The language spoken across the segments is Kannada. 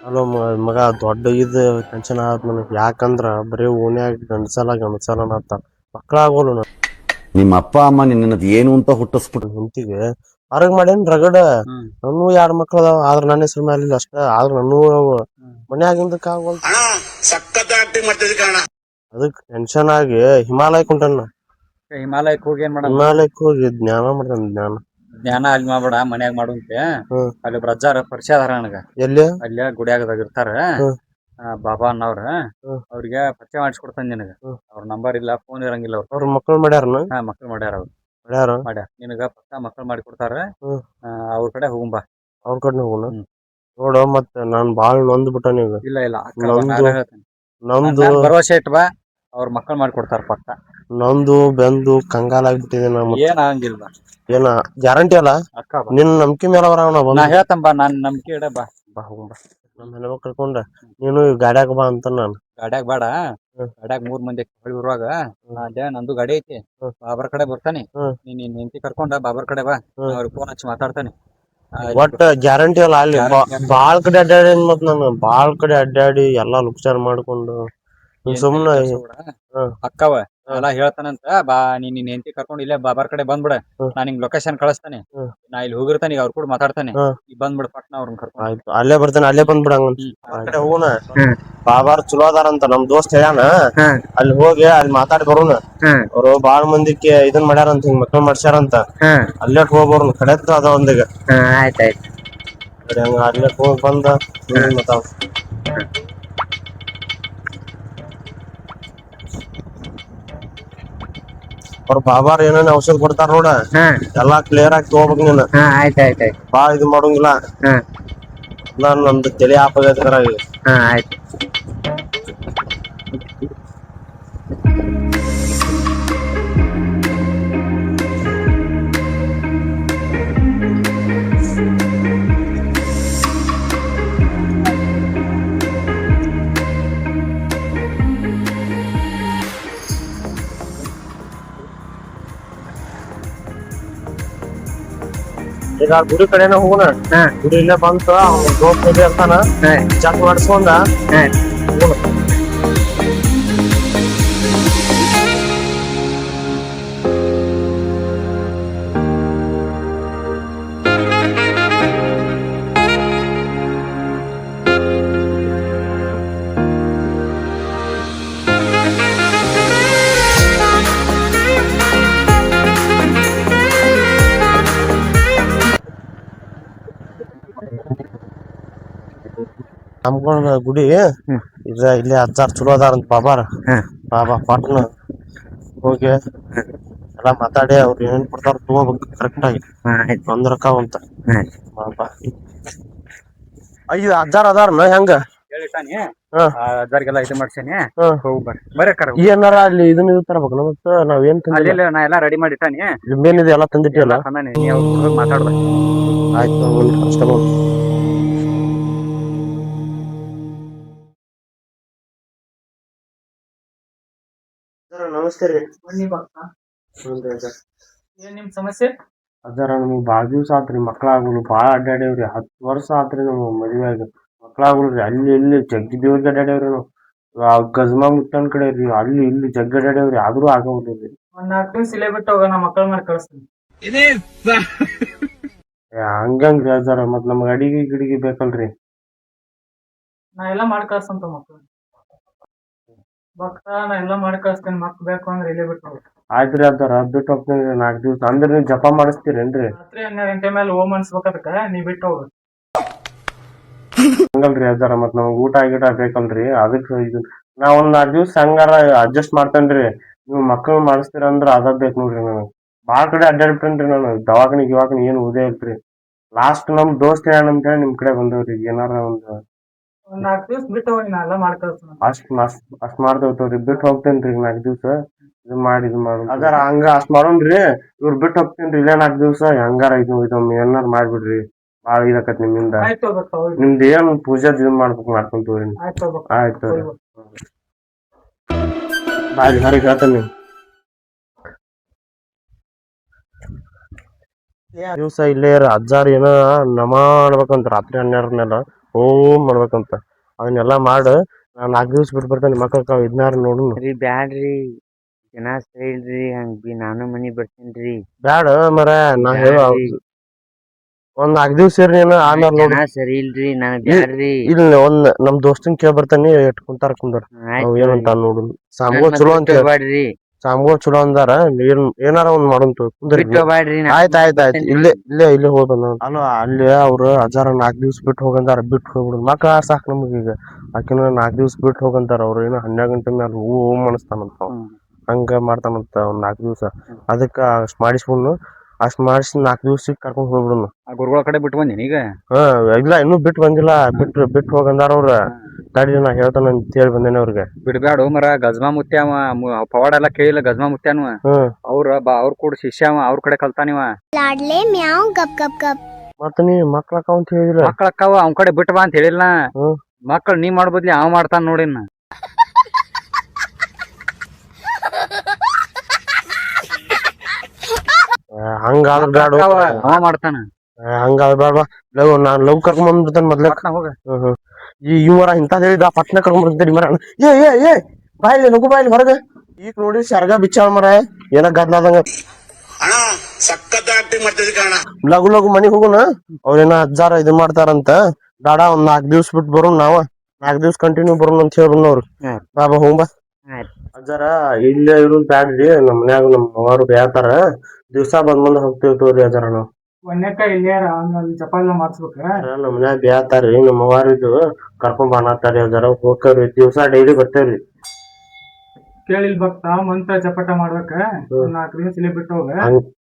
ಅಲೋ ಮಗ ದೊಡ್ಡ ಟೆನ್ಷನ್ ಆತ್ ನನಗೆ. ಯಾಕಂದ್ರ ಬರೀ ಓಣ್ಯಾಗ ಗಂಡಸಲ ಅಂತ ಮಕ್ಳಾಗೋಲು ನಿಮ್ಮ ಅಪ್ಪ ಅಮ್ಮ ನಿನ್ನದು ಏನು ಅಂತ ಹುಟ್ಟಿಸ್ಬಿಟ್ಟು ಹೆಂಡತಿಗೆ ಹೊರಗ್ ಮಾಡೇನ್ ರಗಡ. ನನ್ನೂ 2 ಮಕ್ಳು ಅದಾವ, ಆದ್ರ ನನ್ನ ಹೆಸರು ಮೇಲೆ ಅಷ್ಟ. ಆದ್ರ ನನ್ನೂ ಮನ್ಯಾಗಿಂದಕ್ ಆಗೋಲ್. ಅದಕ್ ಟೆನ್ಷನ್ ಆಗಿ ಹಿಮಾಲಯಕ್ಕೆ ಹೊಂಟಾನ. ಹಿಮಾಲಯಕ್ಕೆ ಹೋಗಿ ಏನ್ ಮಾಡ? ಹಿಮಾಲಯಕ್ಕೆ ಹೋಗಿ ಜ್ಞಾನ ಮಾಡ್ತಾನ. ಜ್ಞಾನ ಅಲ್ಲಿ ಮಾಡ್ಬೇಡ, ಮನ್ಯಾಗ ಮಾಡುಂತೆ. ಅಲ್ಲಿ ಬ್ರಜ್ಜಾರ ಪರಿಚಯ ಅದಾರ ನನಗ. ಎಲ್ಲಿ? ಅಲ್ಲೇ ಗುಡಿಯಾಗದಾಗ ಇರ್ತಾರ ಬಾಬಾ ಅನ್ನವ್ರ. ಅವ್ರಿಗೆ ಪರಿಚಯ ಮಾಡಿಸ್ಕೊಡ್ತಾನೆ ನಿನಗ. ಅವ್ರ ನಂಬರ್ ಇಲ್ಲ, ಫೋನ್ ಇರಂಗಿಲ್ಲ. ಅವ್ರ ಮಕ್ಳು ಮಾಡ್ಯಾರನ? ಮಕ್ಳು ಮಾಡ್ಯಾರ. ಮಾಡ್ಯಾರ ನಿನಗ ಪಕ್ಕ ಮಕ್ಳು ಮಾಡಿ ಕೊಡ್ತಾರ. ಅವ್ರ ಕಡೆ ಹೋಗುಂಬಾ. ಅವ್ರ ಕಡೆ ಹೋಗೋಣ ನೋಡು. ಮತ್ತೆ ನಾನ್ ಬಾಳ್ ನೊಂದ್ ಬಿಟ್ಟಾನ ಈಗ. ಇಲ್ಲ ನಮ್ದು ಭರವಸೆ ಇಟ್ ಬಾ, ಅವ್ರ ಮಕ್ಳು ಮಾಡಿ ಕೊಡ್ತಾರ ಪಕ್ಕ. ನೊಂದು ಬೆಂದು ಕಂಗಾಲ ಆಗ್ಬಿಟ್ಟಿದೆ. ಏನ್ ಆಗಂಗಿಲ್ವಾ? ಏನ ಗ್ಯಾರಂಟಿ ಅಲ್ಲ? ನಿನ್ ನಂಬಿಕೆ ಮೇಲೆ ನಾ ಹೇಳ್ತಂಬ, ನಾನ್ ನಂಬಿಕೆ ಇಡ ಬಾ. ಹೋಗುಂಬಾ. ನಮ್ಮ ಹೆಣ್ಮಕ್ಳು ಕರ್ಕೊಂಡ ನೀನು ಗಾಡ್ಯಾಗ ಬಾ ಅಂತ. ನಾನು ಗಾಡ್ಯಾಗ ಬೇಡ, ಗಾಡ್ಯಾಗ 3 ಮಂದಿ ಹೊಳಿ ಬರುವಾಗ ಅಲ್ಲೇ ನಂದು ಗಾಡಿ ಐತಿ, ಬಾಬರ್ ಕಡೆ ಬರ್ತಾನೆ. ನೀನ್ ಹೆಂಡತಿ ಕರ್ಕೊಂಡ ಬಾಬರ್ ಕಡೆ ಬಾ, ಅವ್ರಿಗೆ ಫೋನ್ ಹಚ್ಚಿ ಮಾತಾಡ್ತಾನೆ. ಒಟ್ಟ ಗ್ಯಾರಂಟಿ ಅಲ್ಲ? ಅಲ್ಲಿ ಬಾಳ್ ಕಡೆ ಅಡ್ಡಾಡಿ ಮತ್ ನಾನು ಬಾಳ್ ಕಡೆ ಅಡ್ಡಾಡಿ ಎಲ್ಲಾ ಲುಕ್ಸಾರ್ ಮಾಡ್ಕೊಂಡು ಸುಮ್ನೆ ಅಕ್ಕವ ಎಲ್ಲಾ ಹೇಳ್ತಾನಂತ. ಬಾ, ನೀನ್ ಹೆಂಡತಿ ಕರ್ಕೊಂಡು ಇಲ್ಲೇ ಬಾಬಾರ್ ಕಡೆ ಬಂದ್ಬಿಡ. ನಾನ್ ನಿಂಗ್ ಲೊಕೇಶನ್ ಕಳಿಸ್ತಾನೆ. ನಾ ಇಲ್ಲಿ ಹೋಗಿರ್ತಾನೆ, ಅವ್ರ ಕೂಡ ಮಾತಾಡ್ತಾನೆ. ಈಗ ಬಂದ್ಬಿಡ ಪಟ್ನ ಅವ್ರನ್ನ ಕರ್ಕೊಂಡು. ಆಯ್ತು, ಅಲ್ಲೇ ಬರ್ತಾನೆ, ಅಲ್ಲೇ ಬಂದ್ಬಿಡಂಗ. ಕಡೆ ಹೋಗೋಣ. ಬಾಬಾರ್ ಚಲೋ ಅದಾರಂತ ನಮ್ ದೋಸ್ತ್ ಹೇಳ್ಯಾನ. ಅಲ್ಲಿ ಹೋಗಿ ಅಲ್ಲಿ ಮಾತಾಡಿ ಬರೋಣ. ಅವ್ರು ಬಾಳ್ ಮಂದಿಕ್ಕೆ ಇದನ್ ಮಾಡ್ಯಾರಂತ, ಹಿಂಗ್ ಮಕ್ಳು ಮಾಡ್ಸ್ಯಾರಂತ. ಅಲ್ಲೇ ಹೋಗ್ಬರೋಣ. ಕಡೆತ್ ಅದ ಒಂದೀಗ. ಆಯ್ತಾಯ್ತು. ಅಲ್ಲೇ ಹೋಗಿ ಬಂದ ಮತ್ತ ಅವ್ರ ಬಾಬಾರ್ ಏನೇನ್ ಔಷಧ ಕೊಡ್ತಾರ ನೋಡ, ಎಲ್ಲಾ ಕ್ಲಿಯರ್ ಆಗಿ ತಗೋಬೇಕು ನೀನು. ಆಯ್ತಾಯ್ತಾಯ್ತು. ಬಾ ಇದು ಮಾಡೋಂಗಿಲ್ಲ. ನಾನ್ ನಮ್ದು ತಲೆ ಆಪಾಗೈತರ. ಆಯ್ತು. ಈಗ ಗುಡಿ ಕಡೆನ ಹೋಗೋಣ. ಗುಡಿ ಇಲ್ಲೇ ಬಂತ, ಅವ್ನ ದೋಸ್ತ್ ಇರ್ತಾನ, ಚೆಕ್ ಮಾಡಿಸ್ಕೊಂಡ ಹೋಗೋಣ. ನಮ್ಕೊಂಡ್ ಗುಡಿ ಇಲ್ಲಿ ಅಜ್ಜಾರ್ ಚಲೋ ಅದಾರಂತ ಬಾಬಾರ. ಬಾಬಾ ಪಾಟ್ನ ಹೋಗಿ ಎಲ್ಲಾ ಮಾತಾಡಿ ಅವ್ರು ಏನೇನ್ ಕೊಡ್ತಾರ ತಗೋಬೇಕು ಕರೆಕ್ಟ್ ಆಗಿ. ಅಂತ ಬಾಬಾ 5 ಅಜ್ಜಾರ್ ಅದಾರನ ಹೆಂಗ ಹೇಳಿಟ್ಟಾನಿ. ಅಜ್ಜಾರಿಗೆಲ್ಲ ಇದು ಮಾಡ್ಸೇನಿ. ಏನಾರ ಅಲ್ಲಿ ಇದನ್ನ ತರಬೇಕು. ಮತ್ತ ನಾವೇನ್ ತಂದಿಲ್ಲ, ನಾ ಎಲ್ಲಾ ರೆಡಿ ಮಾಡಿಟ್ಟಾನಿ. ನಿಂಬೇನಿದೆ ಎಲ್ಲ ತಂದಿಟ್ಟಿಯಲ್ಲ? ಮಾತಾಡ್ಬೇಕು. ಆಯ್ತು, ಅಷ್ಟೇ ನೋಡಿ. ನಮಸ್ತೆ ರೀ. ಏನ್ ನಿಮ್ ಸಮಸ್ಯೆ? ಅಜ್ಜಾರ, ನಮಗ್ ಬಾಳ ದಿವ್ಸ ಆತ್ರಿ ಮಕ್ಳಾಗುಲು. ಬಾಳ ಅಡ್ಡಾಡೇವ್ರಿ. 10 ವರ್ಷ ಆತ್ರಿ ನಮ್ ಮದ್ವೆ ಆಗಿ. ಮಕ್ಳಾಗುಲ್ರಿ. ಅಲ್ಲಿ ಇಲ್ಲಿ ಜಗ್ಗಿ ದೇವ್ರಿಗೆ ಅಡ್ಡಾಡೇವ್ರಿ ನಾವು. ಗಜ್ಮಾ ಮುತ್ತನ್ ಕಡೆ ರೀ, ಅಲ್ಲಿ ಇಲ್ಲಿ ಜಗ್ಗಿ ಅಡ್ಡಾಡೇವ್ರಿ. ಆದ್ರೂ ಆಗೋದಿಲ್ರಿ. 4 ದಿವ್ಸ ಇಲ್ಲೇ ಬಿಟ್ಟು ಹೋಗ, ನಾ ಮಕ್ಕಳ ಮಾಡಿ ಕಳಿಸ್ತೀನಿ. ಹಂಗಂಗ್ರಿ ಅಜ್ಜಾರ, ಮತ್ ನಮ್ಗ ಅಡಿಗೆ ಗಿಡಿಗೆ ಬೇಕಲ್ರಿ. ನಾ ಎಲ್ಲಾ ಮಾಡಿ ಕಳ್ಸಂತ ಮಕ್ಕಳು ನಾ ಎಲ್ಲಾ ಮಾಡಿ ಕಳಿಸ್ತೇನೆ. ಮಕ್ಳು ಬೇಕು ಅಂದ್ರೆ ಇಲ್ಲೇ ಬಿಟ್ಟು ಹೋಗ. ಆಯ್ತ್ರಿ ಅಜ್ಜಾರ, ಬಿಟ್ಟು ಹೋಗ್ತೇನೆ 4 ದಿವ್ಸ. ಅಂದ್ರೆ ನೀವ್ ಜಪ ಮಾಡಿಸ್ತೀರೇನ್ರಿ? ರಾತ್ರಿ 12 ಗಂಟೆ ಮೇಲೆ ಓಮ್ ಅನ್ಸ್ಬೇಕದಕ್ಕ, ನೀ ಬಿಟ್ಟು ಹೋಗ. ಹಂಗಲ್ರಿ ಅಜ್ಜಾರ, ಮತ್ ನಮ್ಗ್ ಊಟ ಗಿಟ ಬೇಕಲ್ರಿ. ಅದಕ್ ಇದು ನಾ ಒಂದ್ 4 ದಿವ್ಸ ಹಂಗಾರ ಅಡ್ಜಸ್ಟ್ ಮಾಡ್ತೇನ್ರಿ. ನೀವ್ ಮಕ್ಳು ಮಾಡಿಸ್ತೀರ ಅಂದ್ರ ಅದ ಬೇಕ್ ನೋಡ್ರಿ. ನನಗ್ ಬಾಳ ಕಡೆ ಅಡ್ಡಾಡ್ತೇನ್ರಿ ನಾನು. ದವಾಖಾನಿ ಏನು ಉದೇ ಇಲ್ರಿ. ಲಾಸ್ಟ್ ನಮ್ ದೋಸ್ತ್ ಏನಂತ ಹೇಳಿ ನಿಮ್ ಕಡೆ ಬಂದೇವ್ರಿ. ಏನಾರ ಒಂದ್ 4 ದಿವ್ಸ ಬಿಟ್ಟು ಹೋಗಿ, ನಾ ಎಲ್ಲಾ ಮಾಡಿ ಕಳಿಸ್ತೀನಿ. ಅಷ್ಟ್ ಮಾಡ್ದೇವ್ರಿ. ಬಿಟ್ಟು ಹೋಗ್ತೇನ್ರಿ 4 ದಿವ್ಸ. ಇದು ಮಾಡಿ ಅದಾರ ಹಂಗ ಅಷ್ಟ್ ಮಾಡೋಣ್ರಿ. ಇವ್ರ ಬಿಟ್ಟು ಹೋಗ್ತೇನ್ರಿ ಇಲ್ಲೇ 4 ದಿವ್ಸ. ಹಂಗಾರ ಇದೊಮ್ಮೆ ಏನಾರ ಮಾಡ್ಬಿಡ್ರಿ. ಬಾಳ ಇದಾಕತ್ ನಿಮ್ಮಿಂದ. ನಿಮ್ದ ಏನ್ ಪೂಜಾದ್ ಇದನ್ ಮಾಡ್ಕೊಂತೀವ್ರಿ. ಆಯ್ತು ಬಾಯ್ ಹೊರಗೆ ಹೇಳ್ತೇನೆ. ದಿವ್ಸ ಇಲ್ಲೇ ಅಜ್ಜಾರ್ ಏನ ನಮ ಮಾಡ್ಬೇಕಂತ ರಾತ್ರಿ 12 ಮೇಲೆ ಓಮ್ ಮಾಡ್ಬೇಕಂತ ಅದನ್ನೆಲ್ಲಾ ಮಾಡ ನಾನ್ 4 ದಿವ್ಸ ಬಿಟ್ಟು ಬರ್ತೇನೆ ಮಕ್ಕಳ ಇದನ್ನಾರ ನೋಡು ಬ್ಯಾಡ್ರಿ ಜನ ಸರಿ ಇಲ್ರಿ ಹಂಗ್ ಬಿ ನಾನು ಮನಿ ಬರ್ತೀನ್ರಿ. ಬ್ಯಾಡ ಮರ ನಾ ಹೇಳ ಒಂದ್ 4 ದಿವ್ಸ ಇರ್ರಿ ನೀನು ಆಮೇಲೆ ನೋಡು. ಜನ ಸರಿ ಇಲ್ರಿ ನನಗ್ ಬ್ಯಾಡ್ರಿ. ಇಲ್ಲ ಒಂದ್ ನಮ್ ದೋಸ್ತನ್ ಕೇಳ್ ಬರ್ತಾನಿ ಕುಂತಾರ ಅವ್ ಏನಂತ ನೋಡು. ಸಾಮ್ಗಳು ಚಲೋ ಅಂತ ಬ್ಯಾಡ್ರಿ ಸಾಮ್ಗಳು ಚಲೋ ಅಂದಾರ ಏನಾರ ಒಂದ್ ಮಾಡೋಂತ ಕುಂದ್ರಿ. ಬ್ಯಾಡ್ರಿ ಆಯ್ತಾಯ್ತಾಯ್ತು ಇಲ್ಲೇ ಹೋಗೋಣ. ಅಲ್ಲ ಅಲ್ಲಿ ಅವ್ರು ಅಜಾರ 4 ದಿವ್ಸ ಬಿಟ್ಟು ಹೋಗಂದಾರ ಬಿಟ್ಟು ಹೋಗ್ಬಿಡು ಮಕ್ಳ ಸಾಕ್ ನಮಗ ಈಗ ಆಕಿನ 4 ದಿವ್ಸ ಬಿಟ್ಟು ಹೋಗಂತಾರ ಅವ್ರು ಏನೋ 12 ಗಂಟೆ ಮ್ಯಾಲ ಓಮ್ ಅನಸ್ತಾನಂತ ಹಂಗ ಮಾಡ್ತಾನಂತ ಒಂದ್ 4 ದಿವ್ಸ ಅದಕ್ಕ ಅಷ್ಟ್ ಮಾಡಿಸ್ಬಿಡ್ನು ಅಷ್ಟ್ ಮಾಡಿಸಿ 4 ದಿವ್ಸಕ್ಕೆ ಕರ್ಕೊಂಡ್ ಹೋಗ್ಬಿಡುನು. ಆ ಗುರುಗಳ ಕಡೆ ಬಿಟ್ಟು ಬಂದಿನಿ ಈಗ. ಇಲ್ಲ ಇನ್ನೂ ಬಿಟ್ಟು ಬಂದಿಲ್ಲ ಬಿಟ್ಟು ಹೋಗಂದಾರ ಅವ್ರ ತಡಿ ನಾ ಹೇಳ್ತಾನ ಅಂತ ಹೇಳಿ ಬಂದೇನೆ ಅವ್ರಿಗೆ. ಬಿಡ್ಬ್ಯಾಡು ಮರ ಗಜ್ಮಾ ಮುತ್ಯ ಅವ ಪವಾಡ ಎಲ್ಲಾ ಕೇಳಿಲ್ಲ ಗಜ್ಮಾ ಮುತ್ಯಾನು ಅವ್ರ ಕೂಡ ಶಿಷ್ಯ ಅವ ಅವ್ರ ಕಡೆ ಕಲ್ತಾನಿವ. ಮತ್ತ ನೀ ಮಕ್ಳಕ್ಕ ಅಂತ ಹೇಳಿದ್ರ ಮಕ್ಳಕ್ಕವ ಅವ್ನ ಕಡೆ ಬಿಟ್ಟು ಬಾ ಅಂತ ಹೇಳಿಲ್ಲ. ಮಕ್ಳು ನೀ ಮಾಡ್ಬೋದ್ಲಿ ಅವ ಮಾಡ್ತಾನ ನೋಡಿನ. ಹಂಗಾದ್ರ ಬ್ಯಾಡ ಅವ ಮಾಡ್ತಾನ ಹಂಗಾದ್ರ ಬ್ಯಾಡ ನಾನ್ ಲವ್ ಕರ್ಕೊಂಡ್ ಬಂದ್ಬಿಡ್ತಾನ ಮೊದ್ಲ ಹೋಗ. ಇವರ ಇಂತದ್ ಹೇಳಿದ ಪಟ್ನ ಕರ್ಕೊಂಡ್ ಬರ್ತೀನಿ ಮರ ಏ ಬಾಯ್ಲಿ ನಗು ಬಾಯ್ಲಿ ಹೊರಗ ಈಗ ನೋಡಿ ಸರ್ಗ ಬಿಚ್ಚಾಳ ಮರ ಏನ ಗದ್ಲಾದಂಗ ಲಗು ಲಗು ಮನಿಗ್ ಹೋಗುನ ಅವ್ರೇನ ಅಜ್ಜಾರ ಇದನ್ ಮಾಡ್ತಾರಂತ ಬೇಡ ಒಂದ್ 4 ದಿವ್ಸ ಬಿಟ್ಟು ಬರೋಣ ನಾವ 4 ದಿವ್ಸ ಕಂಟಿನ್ಯೂ ಬರೋಣ ಅಂತ ಹೇಳ್ರು ಅವ್ರು. ಬಾಬಾ ಹೋಗ್ಬಾ ಅಜ್ಜಾರ ಇಲ್ಲೇ ಇರೋದ್ ಬ್ಯಾಡ್ರಿ ನಮ್ ಮನ್ಯಾಗ ನಮ್ ಅವ್ರು ಬೇತಾರ ದಿವ್ಸ ಬಂದ್ ಹೋಗ್ತೇವ್ ತೋರಿ ಅಜ್ಜಾರ ನಾವ್ ನಮ್ ಮನ್ಯಾಗ ಬೇತಾರ್ರಿ ನಮ್ಮ ಅವ್ವಾರಿದು ಕರ್ಕೊಂಡ್ ಬಾನತಾರಿ ಅಜ್ಜಾರ ಹೋಗ್ತೇವ್ರಿ ದಿವ್ಸ ಡೈಲಿ ಬರ್ತೇವ್ರಿ. ಕೇಳಿಲ್ ಭಕ್ತ ಮಂತ್ರ ಜಪಟ ಮಾಡ್ಬೇಕ 4 ದಿವಸ ಇಲ್ಲಿ ಬಿಟ್ಟು ಹೋಗ.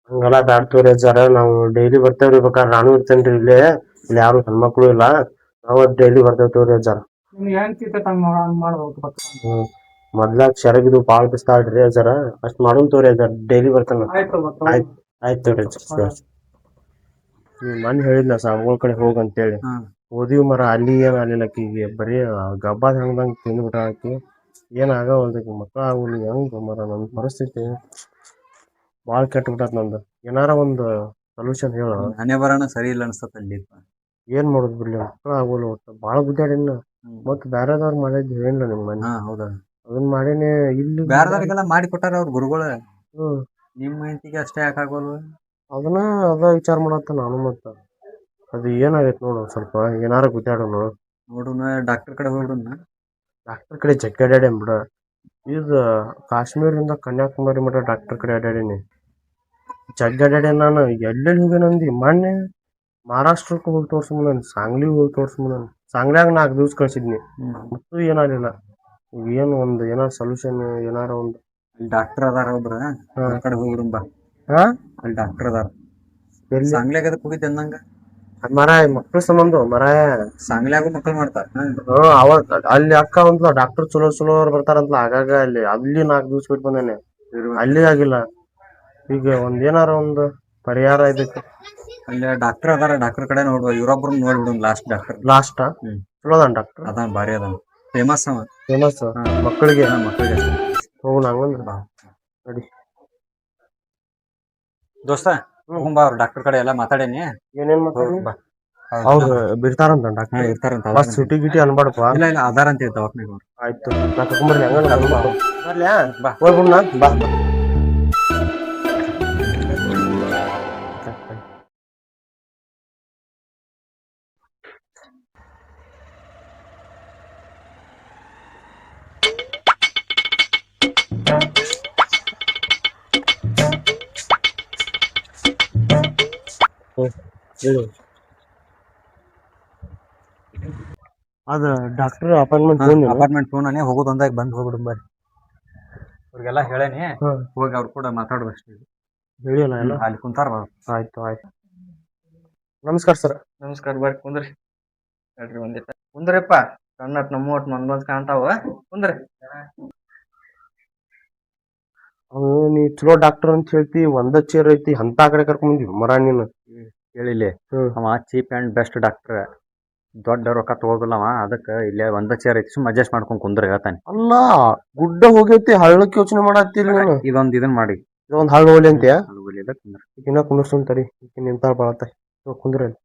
ಹಂಗೆಲ್ಲಾ ಬ್ಯಾಡ್ ತೋರಿ ಅಜ್ಜಾರ ನಾವು ಡೈಲಿ ಬರ್ತೇವ್ರಿ ಬೇಕಾದ್ರೆ ನಾನು ಇರ್ತೇನ್ರಿ ಇಲ್ಲಿ ಯಾರು ಹೆಣ್ಮಕ್ಳು ಇಲ್ಲ ನಾವ್ ಡೈಲಿ ಬರ್ತೇವ್ ತೋರಿ ಅಜ್ಜಾರ. ನಿಮ್ಗೆ ಹೆಂಗ್ ಚಿತ್ತ ಮಾಡ್ಬೇಕು ಭಕ್ತ. ಮೊದ್ಲಾಗ ಶರಗಿದು ಬಾಳ್ ಬಿಸ್ತಾಳ್ರಿ ಅಜ್ಜಾರ ಅಷ್ಟ್ ಮಾಡೋನ್ ತೋರಿ ಅಜ್ಜಾರ ಡೈಲಿ ಬರ್ತಾನ. ಆಯ್ತ್ ತೋರಿ ಅಜ್ಜಾರ. ಮನ್ ಹೇಳಿದ್ನ ಸಾಮ್ಗಳ ಕಡೆ ಹೋಗಂತೇಳಿ ಓದಿವ್ ಮರ ಅಲ್ಲಿ ಏನ್ ಆಗ್ಲಿಲ್ಲ ಆಕಿಗೆ ಬರೀ ಗಬ್ಬಾದ ಹಂಗದಂಗ ತಿಂದ್ಬಿಟ್ಟ ಆಕಿ ಏನ್ ಆಗವಲ್ದಕ್ಕೆ ಮಕ್ಳ ಆಗುಲ್ ಹೆಂಗ ಮರ ನನ್ ಪರಿಸ್ಥಿತಿ ಬಾಳ್ ಕೆಟ್ಟ ಬಿಟ್ಟತ್ ನಂದು ಏನಾರ ಒಂದ್ ಸೊಲ್ಯೂಷನ್ ಹೇಳ. ಹಣೆ ಬರೋಣ ಸರಿ ಇಲ್ಲ ಅನ್ಸತ್ತಲ್ಲಿ. ಏನ್ ಮಾಡುದ್ ಬಿಡ್ಲಿ ಮಕ್ಳ ಆಗೋಲ್ಲ ಒಟ್ಟ ಬಾಳ ಗುದ್ದಾಡಿನ ಮತ್ ಬ್ಯಾರೆದವ್ರ ಮಾಡಿದ್ ಹೇಳಿಲ್ಲ ನಿಮ್ ಮನೆ ಹೌದಾ ಅದನ್ ಮಾಡೇನೆ ಇಲ್ಲಿ ಬ್ಯಾರದವ್ರಿಗೆಲ್ಲ ಮಾಡಿ ಕೊಟ್ಟಾರ ಅವ್ರ ಗುರುಗಳ. ನಿಮ್ ಹೆಂಡತಿಗೆ ಅಷ್ಟೇ ಯಾಕಾಗೋಲ್ವ ಅದನ್ನ ಅದ ವಿಚಾರ ಮಾಡತ್ತ ನಾನು ಮತ್ತ ಅದು ಏನಾಗೈತ್ ನೋಡು ಸ್ವಲ್ಪ ಏನಾರ ಗುದ್ದಾಡೋನು ನೋಡುನ ಡಾಕ್ಟರ್ ಕಡೆ ಹೋಗ್ಬಿಡುನ. ಡಾಕ್ಟರ್ ಕಡೆ ಜಗ್ಗಿ ಅಡ್ಯಾಡೇನ್ ಬಿಡ ಈಗ ಕಾಶ್ಮೀರಿಂದ ಕನ್ಯಾಕುಮಾರಿ ಮಠ ಡಾಕ್ಟರ್ ಕಡೆ ಅಡ್ಯಾಡೀನಿ ಜಗ್ಗಿ ಅಡ್ಯಾಡೇನ್ ನಾನು ಎಲ್ಲೆಲ್ಲಿ ಹೋಗ್ಯಾನಂದಿ ಮೊನ್ನೆ ಮಹಾರಾಷ್ಟ್ರಕ್ಕೆ ಹೋಗಿ ತೋರ್ಸ್ಕೊಂಬಂದನ್ ಸಾಂಗ್ಲಿ ಹೋಗಿ ತೋರ್ಸ್ಕೊಂಬಂದನ್ ಸಾಂಗ್ಲ್ಯಾಗ 4 ದಿವ್ಸ ಕಳ್ಸಿದ್ನಿ ಮತ್ತು ಏನಾಗಲಿಲ್ಲ ಏನು ಒಂದ್ ಏನಾರ ಸೊಲ್ಯೂಷನ್ ಏನಾರ ಒಂದು ಡಾಕ್ಟರ್ ಅದಾರ ಒಬ್ರ ಅವ್ರ ಕಡೆ ಹೋಗ್ಬಿಡುನ್ ಬಾ. ಅಲ್ಲಿ ಡಾಕ್ಟರ್ ಅದಾರ ಸಾಂಗ್ಲ್ಯಾಗ ಅದಕ್ಕೆ ಹೋಗಿದ್ದೆ ಅಂದಂಗ ಮರಾಯ ಮಕ್ಳ ಸಂಬಂಧ ಮರಾಯ ಸಾಂಗ್ಲ್ಯಾಗು ಮಕ್ಕಳು ಮಾಡ್ತಾರ. ಅವ ಅಲ್ಲಿ ಅಕ್ಕ ಅಂತ ಡಾಕ್ಟರ್ ಚಲೋ ಚಲೋ ಅವ್ರು ಬರ್ತಾರಂತಲ ಆಗಾಗ ಅಲ್ಲಿ 4 ದಿವ್ಸ ಬಿಟ್ಟು ಬಂದೇನೆ ಅಲ್ಲಿ ಆಗಿಲ್ಲ ಈಗ ಒಂದ್ ಏನಾರ ಒಂದು ಪರಿಹಾರ ಇದಕ್ಕೆ ಅಲ್ಲಿ ಡಾಕ್ಟರ್ ಅದಾರ ಡಾಕ್ಟರ್ ಕಡೆ ನೋಡುವ ಇವ್ರೊಬ್ರು ನೋಡ್ಬಿಡು ಡಾಕ್ಟರ್ ಲಾಸ್ಟ್ ಚಲೋ ಅದಾನ ಡಾಕ್ಟರ್ ಅದಾನ ಭಾರಿ ಅದಾನ ಫೇಮಸ್ ಮಕ್ಕಳಿಗೆ ಹೋಗೋಣ ಹಂಗಂದ್ರ ಬಾ ನೋಡಿ ದೋಸ್ತ ಹೋಗುಂಬಾ ಅವ್ರ ಡಾಕ್ಟರ್ ಕಡೆ ಎಲ್ಲಾ ಮಾತಾಡೇನಿ. ಏನೇನ್ ಮಾತಾಡ ಅವ್ರು ಬಿಡ್ತಾರಂತ ಡಾಕ್ಟರ್ ಇರ್ತಾರಂತ ಬಸ್ ಸುಟಿ ಗಿಟಿ ಅನ್ಬಾಡಪ್ಪ. ಇಲ್ಲ ಅದಾರ ಅಂತ ದವಾಖಾನೆಗೆ ಅವ್ರು. ಆಯ್ತು ನಾ ತಗೊಂಬರ್ಲಿ ಹಂಗ ಬರ್ಲ್ಯಾ ಬಾ ಹೋಗ್ಬಿಡ್ನಾ ಬಾ. ಅದ ಡಾಕ್ಟರ್ ಅಪಾಯಿಂಟ್ಮೆಂಟ್ ಫೋನ್ ಹೋಗೋದು ಒಂದಾಗ ಬಂದ್ ಹೋಗ್ಬಿಡು ಬರ್ರಿ ಅವ್ರಿಗೆಲ್ಲ ಹೇಳೇನಿ ಹೋಗಿ ಅವ್ರು ಕೂಡ ಮಾತಾಡುವ ಅಷ್ಟೇ ಹೇಳಿಲ್ಲ ಎಲ್ಲ ಅಲ್ಲಿ ಕುಂತಾರ. ಆಯ್ತು ನಮಸ್ಕಾರ ಸರ್. ನಮಸ್ಕಾರ ಬರ್ರಿ ಕುಂದ್ರಿ ಹೇಳ್ರಿ ಒಂದಿಟ್ಟ ಕುಂದ್ರಪ್ಪ ಕಣ್ಣಟ್ ನಮ್ಮ ಒಟ್ಟು ಮಂದ್ ಕಾಣ್ತಾವ ಕುಂದ್ರಿ. ನೀ ಚಲೋ ಡಾಕ್ಟರ್ ಅಂತ ಹೇಳ್ತಿ ಒಂದ ಚೇರ್ ಐತಿ ಅಂತ ಕಡೆ ಕರ್ಕೊಂಡ್ ಬಂದಿ ಮರ ನೀನು ಹೇಳಿಲ್ಲ ಅವ ಚೀಪ್ ಅಂಡ್ ಬೆಸ್ಟ್ ಡಾಕ್ಟರ್ ದೊಡ್ಡ ರೊಕ್ಕ ತಗೋದಿಲ್ಲವ ಅದಕ್ಕೆ ಇಲ್ಲೇ ಒಂದ ಚೇರ್ ಐತಿ ಸುಮ್ ಅಡ್ಜಸ್ಟ್ ಮಾಡ್ಕೊಂಡ್ ಕುಂದ್ರ ಹೇಳ್ತಾನೆ. ಅಲ್ಲ ಗುಡ್ಡ ಹೋಗೈತಿ ಹಳ್ಳಕ್ಕೆ ಯೋಚನೆ ಮಾಡತ್ತೀರಿ ನೀನು ಇದೊಂದ್ ಇದನ್ ಮಾಡಿ ಇದೊಂದ್ ಹಳ್ಳ ಹೋಗ್ಲಿ ಅಂತೀಯ ಇನ್ನ ಕುಂದ್ರಸ್ತಂತರಿ ನಿಂತಾಳ ಬಾಳತ್ತ ಕುಂದ್ರಲ್ಲಿ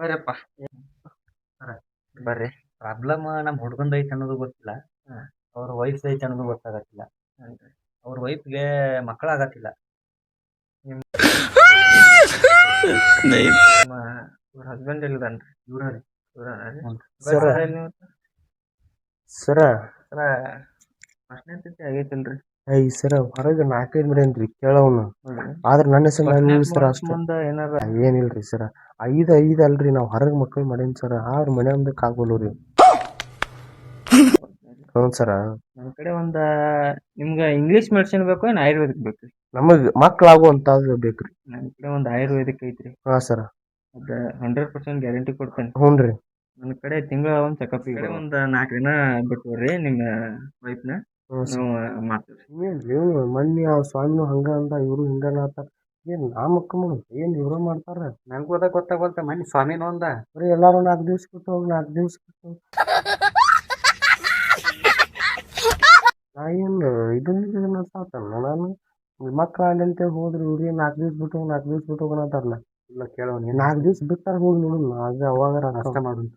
ಬರ್ರಿಪ್ಪ ಬರ್ರಿ. ಪ್ರಾಬ್ಲಮ್ ನಮ್ ಹುಡ್ಗಂದ್ ಐತಿ ಅನ್ನೋದು ಗೊತ್ತಿಲ್ಲ, ಅವ್ರ ವೈಫ್ ಐತಿ ಅನ್ನೋದು ಗೊತ್ತಾಗತ್ತಿಲ್ಲ. ಅವ್ರ ವೈಫ್ಗೆ ಮಕ್ಕಳಾಗತ್ತಿಲ್ಲ. ಇವ್ರ ಹಸ್ಬೆಂಡ್ ಎಲ್ಲಿದನ್ರಿ? ಸರ ಸರ ಸರ ಫಸ್ಟ್ನೇ ತಿಥಿ ಆಗೈತಿಲ್ರಿ? ಈ ಸರ ಹೊರಗೆ 4-5 ಮಾಡೇನ್ರಿ ಕೇಳವ್ನು. ಆದ್ರ ನನ್ನ ಹೆಸರು ನಿಲ್ಲಿಸ್ತಾರ ಅಷ್ಟ. ಮುಂದ ಏನಾರ ಏನಿಲ್ರಿ ಸರ, 5 ಅಲ್ರಿ ನಾವ್ ಹೊರಗ್ ಮಕ್ಳು ಮಾಡೇನ್ ಸರ. ಆದ್ರ ಮನೆ ಒಂದಕ್ಕೆ ಆಗೋಲ್ರಿ. ಹ್ಞೂ ಸರ. ನಮ್ ಕಡೆ ನಿಮ್ಗ ಇಂಗ್ಲಿಷ್ ಮೆಡಿಸಿನ್ ಬೇಕು ಏನ್ ಆಯುರ್ವೇದಿಕ್ ಬೇಕ್ರಿ? ನಮಗ್ ಮಕ್ಳಾಗುವಂತಾದ್ ಬೇಕ್ರಿ. ನಮ್ ಕಡೆ ಆಯುರ್ವೇದಿಕ್ ಐತ್ರಿ. ಹಾ ಸರ. ಅದ 100% ಗ್ಯಾರಂಟಿ ಕೊಡ್ತೇನೆ. ಹ್ಞೂನ್ರಿ. ನನ್ನ ಕಡೆ ತಿಂಗಳ ಒಂದ್ ಚೆಕಪ್ ಇದೆ. 4 ದಿನ ಬಿಟ್ಟು ಬರ್ರಿ ನಿಮ್ಮ ವೈಫ್ನ ನಾವು ಮಾಡ್ತೀವಿ. ಮೊನ್ನೆ ಆ ಸ್ವಾಮಿನೂ ಹಂಗ ಅಂದ, ಇವ್ರು ಹಿಂಗ ಅನ್ನತಾರ. ಏನ್ ನಾ ಮಕ್ಳು ಮಾಡೋದು ಏನ್ ಇವ್ರ ಮಾಡ್ತಾರ? ನಂಗೂ ಅದ ಗೊತ್ತಾಗೋಲ್ತ. ಮನೆ ಸ್ವಾಮಿನೂ ಅಂದ ಬರೀ ಎಲ್ಲಾರು 4 ದಿವ್ಸ ಬಿಟ್ಟು ಹೋಗಿ 4 ದಿವ್ಸ ಬಿಟ್ಟು ನಾ ಏನ್ ಇದನ್ನ ಸಾತಲ್ಲ. ನಾನು ಮಕ್ಳಾಗ್ಲಿ ಅಂತೇಳಿ ಹೋದ್ರಿ. ಇವ್ರಿಗೆ 4 ದಿವ್ಸ ಬಿಟ್ಟು 4 ದಿವ್ಸ ಬಿಟ್ಟು ಹೋಗೋಣತಾರಲ್ಲ. ಇಲ್ಲ ಕೇಳೋಣ, 4 ದಿವ್ಸ ಬಿಟ್ಟಾರ ಹೋಗಿ ನೋಡೋಣ. ಆಗ ಅವಾಗ ಅಷ್ಟ ಮಾಡೋಣ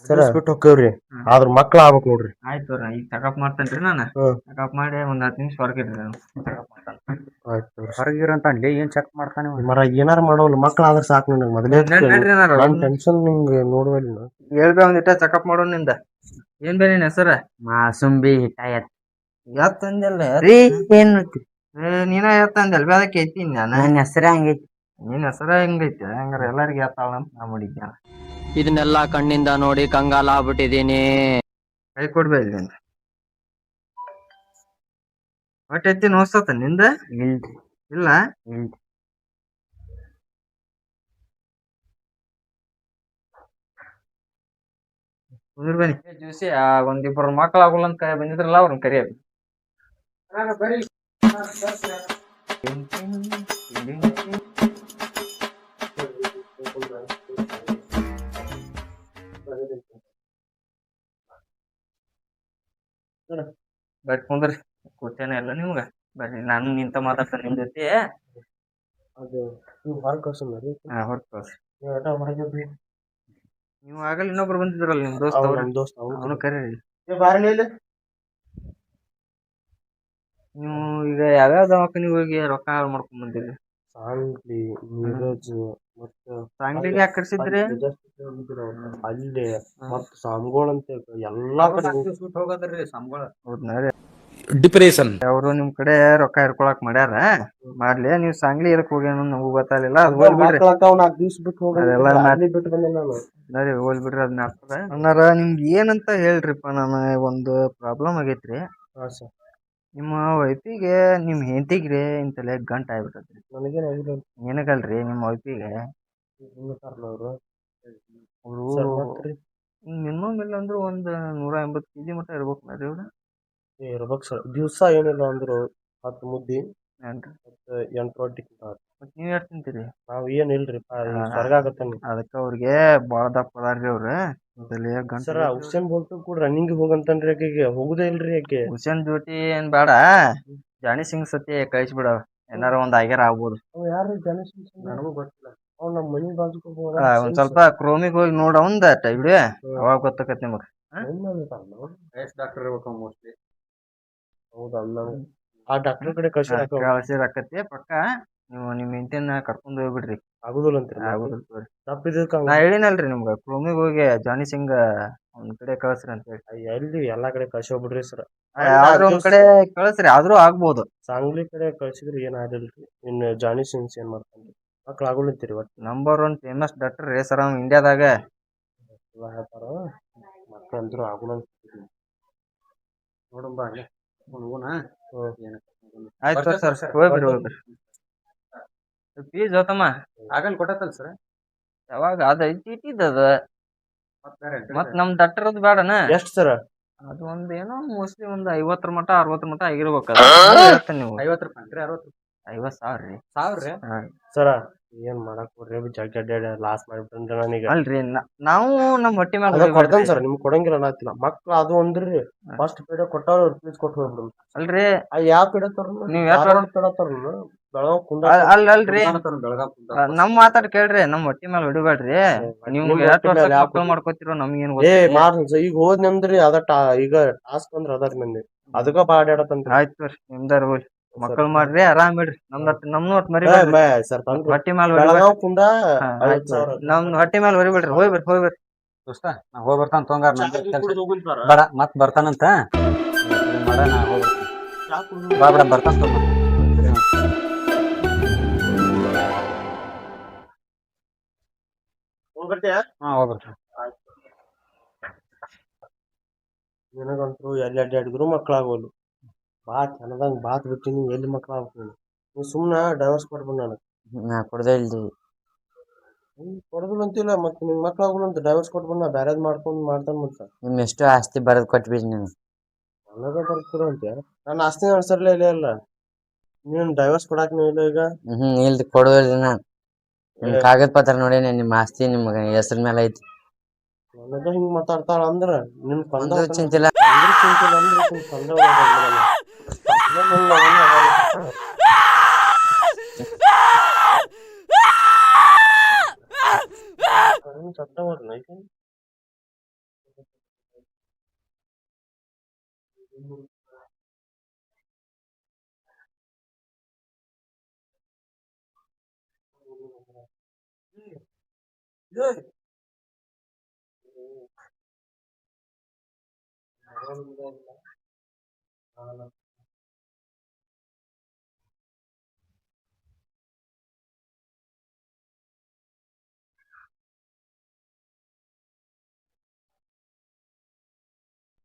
ಸರ ಬಿಟ್ಟು ಹೋಗ್ತೇವ್ರಿ. ಆದ್ರ ಮಕ್ಳ ಆಗ್ಬೇಕು ನೋಡ್ರಿ. ಆಯ್ತು ಈಗ ಚೆಕಪ್ ಮಾಡ್ತೇನ್ರಿ ನಾನು. ಚೆಕಪ್ ಮಾಡಿ ಒಂದ್ 10 ನಿಮಿಷ ಹೊರಗಿಡ್ರಿ ನಾನು. ಆಯ್ತು ಹೊರಗಿರಂತ ಅನ್ಲಿ ಏನ್ ಚೆಕ್ ಮಾಡ್ತಾನೆ ಮರ ಏನಾರ ಮಾಡೋಲ್ಲ. ಮಕ್ಳ ಆದ್ರ ಸಾಕು ನನಗೆ. ಮೊದಲೇ ನನ್ ಟೆನ್ಷನ್ ನಿಂಗೆ ನೋಡುವಲ್ಲಿ. ಹೇಳ್ಬೇ ಒಂದಿಟ್ಟ ಚೆಕಪ್ ಮಾಡೋಣ ನಿಂದ. ಏನ್ ಬೇರೆ ನಿನ್ ಹೆಸರ? ಮಾಸುಂಬಿ ಹಿಟಾಯತ್ ಎತ್ ಅಂದಲ್ಲ ರೀ. ಏನ್ ನೀನ ಎತ್ತ ಅಂದಲ್ ಬೇ, ಅದಕ್ಕೆ ಎತ್ತೀನಿ ನಾನು. ನನ್ನ ಹೆಸರ ಹಂಗೈತಿ. ನಿನ್ ಹೆಸರ ಹೆಂಗೈತೆ? ಹಂಗಾರ ಎಲ್ಲಾರಿಗೆ ಎತ್ತಾಳ ಅಂತ ನಾ ಮಾಡಿದ್ದೆ. ಇದನ್ನೆಲ್ಲಾ ಕಣ್ಣಿಂದ ನೋಡಿ ಕಂಗಾಲ ಆಗ್ಬಿಟ್ಟಿದೀನಿ. ಕೈ ಕೊಡ್ಬೇ ಇಲ್ಲಿ. ಒಟ್ಟು ಎತ್ತಿ ನೋಸ್ತತ ನಿಂದ? ಇಲ್ರಿ ಇಲ್ಲ ಇಲ್ರಿ. ಕುಂದ್ರ ಬನ್ನಿ. ಜ್ಯೂಸಿ ಒಂದಿಬ್ಬರು ಮಕ್ಳು ಆಗೋಲ್ಲ ಅಂತ ಬಂದಿದ್ರಲ್ಲ, ಅವ್ರನ್ನ ಕರಿಯಾbi. ಬರ್ರಿ ಕುಂದ್ರಿ. ಕೂತೇನೆ ಇಲ್ಲ ನಿಮ್ಗ. ಬರ್ರಿ ನಾನು ನಿಂತ ಮಾತಾಡ್ತೇನೆ ನಿಮ್ ಜೊತೆ. ಅದು ನೀವು ಹೊರಗೆ ಕಳ್ಸೋಣ ರೀ. ಹೊರತು ಕಳ್ಸಿ. ಹೊರಗೆ ನೀವು ಆಗಲ್ಲ ಇನ್ನೊಬ್ರು ಬಂದಿದ್ರಲ್ಲ ನಿಮ್ ದೋಸ್ತ, ನಮ್ಮ ದೋಸ್ತ ಅವನು ಕರೀರಿ. ಬಾರಲಿಲ್ಲ. ನೀವು ಈಗ ಯಾವ್ಯಾವ ದವಾಖಾನಿಗೆ ಹೋಗಿ ರೊಕ್ಕ ಹಾಳು ಮಾಡ್ಕೊಂಡ್ ಬಂದಿರಿ? ಸಾಂಗ್ಲಿ, ನೀರಜ್, ಮತ್ತೆ ಸಾಂಗ್ಲಿಗೆ ಯಾಕೆ ಕರ್ಸಿದ್ರಿ? ಅಲ್ಲಿ ಮತ್ತ ಸ್ವಾಮಿಗಳಂತೆ ಎಲ್ಲಾ ಕಡೆ ಹೋಗದ್ರಿ ಸಂಬಳ. ಡಿಪ್ರೆಷನ್. ಅವರು ನಿಮ್ ಕಡೆ ರೊಕ್ಕ ಹಿಡ್ಕೊಳಕ್ ಮಾಡ್ಯಾರ. ಮಾಡ್ಲಿ, ನೀವು ಸಾಂಗ್ಲಿ ಎದಕ್ ಹೋಗಿ ನಮಗೂ ಗೊತ್ತಾಗಲಿಲ್ಲ. ಅದು ಹೋಲ್ ಬಿಡ್ರಿ. 4 ದಿವ್ಸ ಬಿಟ್ಟು ಅದೆಲ್ಲ ಬಿಟ್ಟು ಬಂದೆ ನಾನು. ಹೋಲ್ ಬಿಡ್ರಿ. ಅದನ್ನ ಆಗ್ತದ ಅನ್ನಾರ. ನಿಮ್ಗೆ ಏನಂತ ಹೇಳ್ರಿಪ್ಪ, ನಾನು ಒಂದು ಪ್ರಾಬ್ಲಮ್ ಆಗೈತ್ರಿ. ಹಾ ಸರ್. ನಿಮ್ಮ ವೈಫಿಗೆ ನಿಮ್ ಹೆಂಡತಿಗ್ರಿ ಇಂತಲೇ ಗಂಟ ಆಗ್ಬಿಟ್ಟತ್ರಿ. ನನಗೇನಾಗಿಲ್ಲ. ಏನಗಲ್ರಿ ನಿಮ್ಮ ವೈಫಿಗೆ ಅವರು ಅವರು ಮಿನಿಮಮ್ ಇಲ್ಲ ಅಂದ್ರು 180 kg ಮಟ್ಟ ಇರ್ಬೇಕು ನೋಡ್ರಿ ಅವ್ರು. ಇರ್ಬೇಕು ಸರ್. ದಿವ್ಸ ಏನಿಲ್ಲ ಅಂದ್ರು 10 ಮುದ್ದಿ ಏನ್ರಿ? ಮತ್ತೆ 8 ರೊಟ್ಟಿ ತಿಂತಾರ. ಮತ್ ನೀವ್ ಎಷ್ಟು ತಿಂತೀರಿ? ನಾವ್ ಏನ್ ಇಲ್ರಿ ಸ್ವರ್ಗ ಆಗತ್ತಾನ. ಅದಕ್ಕ ಅವ್ರಿಗೆ ಬಾಳ ದಪ್ಪ ಅದಾರ್ರಿ ಅವ್ರ. ಸರ ಹುಸೇನ್ ಬೋಲ್ಟ್ ಕೂಡ ರನ್ನಿಂಗ್ ಹೋಗಂತನ್ರಿ. ಆಕೆಗೆ ಹೋಗುದೇ ಇಲ್ರಿ. ಆಕೆ ಹುಸೇನ್ ಜ್ಯೋತಿ ಏನ್ ಬೇಡ, ಜಾನಿ ಸಿಂಗ್ ಸತಿ ಕಳಿಸ್ಬಿಡ. ಏನಾರ ಒಂದ್ ಆಗ್ಯಾರ ಆಗ್ಬೋದು. ಯಾರು ಗಣೇಶ್? ನನಗೂ ಗೊತ್ತಿಲ್ಲ. ಅವ್ನು ನಮ್ಮ ಮನಿ ಬಾಜು ಒಂದ್ ಸ್ವಲ್ಪ ಕ್ರೋಮಿಗ್ ಹೋಗಿ ನೋಡ ಅವಂದ ಟೈಬ್ರಿ. ಅವಾಗ ಗೊತ್ತಾಕತ್ ನಿಮಗ್. ಡಾಕ್ಟರ್ ಇರ್ಬೇಕು ಮೋಸ್ಟ್ಲಿ. ಹೌದಾ? ಆ ಡಾಕ್ಟರ್ ಕಡೆ ಕಳ್ಸಿರಕತಿ ಪಕ್ಕ. ನೀವು ನಿಮ್ ಹೆಂಡತಿನ ಕರ್ಕೊಂಡ್ ಹೋಗ್ಬಿಡ್ರಿ. ಆಗುದಿಲ್ಲ ಅಂತ್ರಿ. ನಾ ಹೇಳಿನಲ್ರಿ ನಿಮ್ಗ, ಕ್ರೋಮಿಗ್ ಹೋಗಿ ಜಾನಿ ಸಿಂಗ್ ಅವ್ನ ಕಡೆ ಕಳ್ಸ್ರಿ ಅಂತ ಹೇಳಿ. ಎಲ್ಲಿ ಎಲ್ಲಾ ಕಡೆ ಕಳ್ಸಿ ಹೋಗ್ಬಿಡ್ರಿ ಸರ್. ಆದ್ರೂ ಒಂದ್ ಕಡೆ ಕಳ್ಸ್ರಿ, ಆದ್ರೂ ಆಗ್ಬೋದು. ಸಾಂಗ್ಲಿ ಕಡೆ ಕಳ್ಸಿದ್ರಿ ಏನ್ ಆಗಿಲ್ರಿ. ಇನ್ ಜಾನಿ ಸಿಂಗ್ಸ್ ಏನ್ ಮಾಡ್ತಾನ್ರಿ? ಮಕ್ಳು ಆಗುಲಂತೀರಿ. ಒಟ್ಟು ನಂಬರ್ 1 ಫೇಮಸ್ ಡಾಕ್ಟರ್ ರೀ ಸರ್ ಅವ್ನು ಇಂಡಿಯಾದಾಗ. ಹೇಳ್ತಾರ ಮಕ್ಳು ಅಂದ್ರು ಆಗುಲಂತೀರಿ. ನೋಡಂಬ ಅಲ್ಲೇ ಹೋಗೋಣ. ಆಯ್ತು ಸರ್, ಹೋಗ್ಬಿಡ್ರಿ. ಫೀಸ್ ಹೋತಮ್ಮ ಆಗಲ್ ಕೊಟ್ಟತಲ್ ಸರ್? ಯಾವಾಗ ಅದ ಇಟ್ಟಿದ್ದದ. ಮತ್ ನಮ್ ಡಾಕ್ಟರ್ ಅದು ಬೇಡನ? ಎಷ್ಟ್ ಸರ? ಅದು ಏನೋ ಮೋಸ್ಟ್ಲಿ 50 ಮಟ 60 ಮಟ ಆಗಿರ್ಬೇಕ. ನೀವು 50 ರೂಪಾಯಿ 60 50,000 ರೀ. 1000 ರೀ ಸರ ಏನ್ ಮಾಡಕ್ ಬರ್ರಿ ಜಗ್ಗಿ ಅಡ್ಡಾಡಿ ಲಾಸ್ ಮಾಡ್ಬಿಟ್ರಿ ನನಗೆ. ಅಲ್ರಿ ನಾವು ನಮ್ ಹೊಟ್ಟಿ ಮ್ಯಾಲ ಅದ ಕೊಡ್ತೇನೆ ಹೊಡಿಬ್ಯಾಡ್ರಿ. ಸರ್ ನಿಮ್ಗೆ ಕೊಡಂಗಿಲ್ಲ ಅನ್ನತ್ತಿಲ್ಲ. ಮಕ್ಳು ಅದು ಅಂದ್ರಿ ಫಸ್ಟ್ ಪೀರಿಯಡ್ ಕೊಟ್ಟವ್ರ ಫೀಸ್ ಕೊಟ್ಟು ಹೋಗ್ಬಿಡು. ಅಲ್ರಿ ಯಾವ ಪೀರಿಯಡ್ ನೀವ್ ಯಾವ ಬೆಳಗಾವ್ ಕುಂದ ಅಲ್ರಿ ನಮ್ ಮಾತಾಡ್ ಕೇಳ್ರಿ, ನಮ್ ಹೊಟ್ಟಿ ಮ್ಯಾಲ ಹೊಡಿಬ್ಯಾಡ್ರಿ. ನೀವ್ ನಿಮ್ ಎಷ್ಟ್ ಹೊಟ್ಟಿ ವರ್ಷ ಮ್ಯಾಲ್ ಯಾಕ್ ಮಕ್ಳು ಮಾಡ್ಕೋತಿರೋ ನಮ್ಗೇನ್ ಏ ಗೊತ್ತ್ರಿ. ಮಾಡ್ ಈಗ ಹೋದ್ನಿ ಅಂದ್ರಿ ಅದ ಈಗ ಟಾಸ್ಕ್ ಅಂದ್ರ ಅದಾರ ಮಂದಿ ಅದಕ್ಕ ಬಾಡ್ಯಾಡತಂತ್ರಿ. ಆಯ್ತು ತೋರಿ ನಿಮ್ದಾರ ಹೋಗ್ಲಿ, ಮಕ್ಕಳು ಮಾಡ್ರಿ ಆರಾಮ್ ಇಡ್ರಿ. ನಮ್ನು ಒಟ್ ಮರಿ ಸರ್ ತಂದ್ರಿ ಹೊಟ್ಟಿ ಮ್ಯಾಲ ಹೊಡಿಬ್ಯಾಡ್ರಿ. ಬೆಳಗಾವ್ ಕುಂದ ಆಯ್ತು ತೋರಿ. ನಮ್ ಹೊಟ್ಟಿ ಮ್ಯಾಲ ಹೊಡಿಬ್ಯಾಡ್ರಿ. ಹೋಗ್ಬರ್ರಿ. ದೋಸ್ತ ನಾ ಹೋಗಿ ಬರ್ತಾನ ತೊಂಗಾರ ಹೋಗ್ಬಿಡ್ತಾರ ಬೇಡ ಮತ್ ಬರ್ತಾನಂತ ಮಾಡ ನಾ ಹೋಗ್ಬರ್ತೀನಿ. ಬಾ ಬಿಡ ಬರ್ತಾನ ತೊಗೊಂಡ್ ಹೋಗ್ಬಿಡ್ತೀಯ? ಹಾ ಹೋಗ್ಬರ್ತೀನಿ. ನಿನಗಂತೂ ಎಲ್ಲಿ ಅಡ್ಡಾಡಿದ್ರು ಮಕ್ಳಾಗೋಲ್ಲ. ಚೆನ್ನದಂಗ್ ಬಾತ್ ಬಿಟ್ಟಿನಿ, ಎಲ್ಲಿ ಮಕ್ಳಾಗ್ಬೇಕು ನೀನು? ನೀವ್ ಸುಮ್ನ ಡೈವರ್ಸ್ ಕೊಟ್ಬಿಡ್ ನನಗೆ. ನಾ ಕೊಡದೇ ಇಲ್ರಿ. ಕೊಡದಿಲ್ಲ ಅಂತಿಲ್ಲ, ಮತ್ತೆ ನಿನ್ ಮಕ್ಳಾಗೋಲ್ಲ ಅಂತ ಡೈವರ್ಸ್ ಕೊಟ್ಬಿಡ್. ನಾ ಬ್ಯಾರೇದ್ ಮಾಡ್ತಾನ ಮತ್ತ ನಿಮ್ ಎಷ್ಟು ಆಸ್ತಿ ಬರದ್ ಕೊಟ್ಬಿಡ್ರಿ ನೀವು. ನನಗ ಬರ್ತಿರೋ ಅಂತ ನನ್ನ ಆಸ್ತಿ ನಡ್ಸರ್ಲೇ ಇಲ್ಲ. ನೀನ್ ಡೈವರ್ಸ್ ಕೊಡಾಕ್ನ ಇಲ್ಲ ಈಗ. ಇಲ್ರಿ ಕೊಡೋಲ್ರಿ ನಾನ್. ನಿಮ್ ಕಾಗದ ಪತ್ರ ನೋಡೇನಿ, ನಿಮ್ ಆಸ್ತಿ ನಿಮ್ ಹೆಸರ ಮೇಲೆ ಐತಿ. ನನಗ ಹಿಂಗ್ ಮಾತಾಡ್ತಾಳ ಅಂದ್ರ ನಿಮ್ ಒಂದು ಚಿಂತಿಲ್ಲ.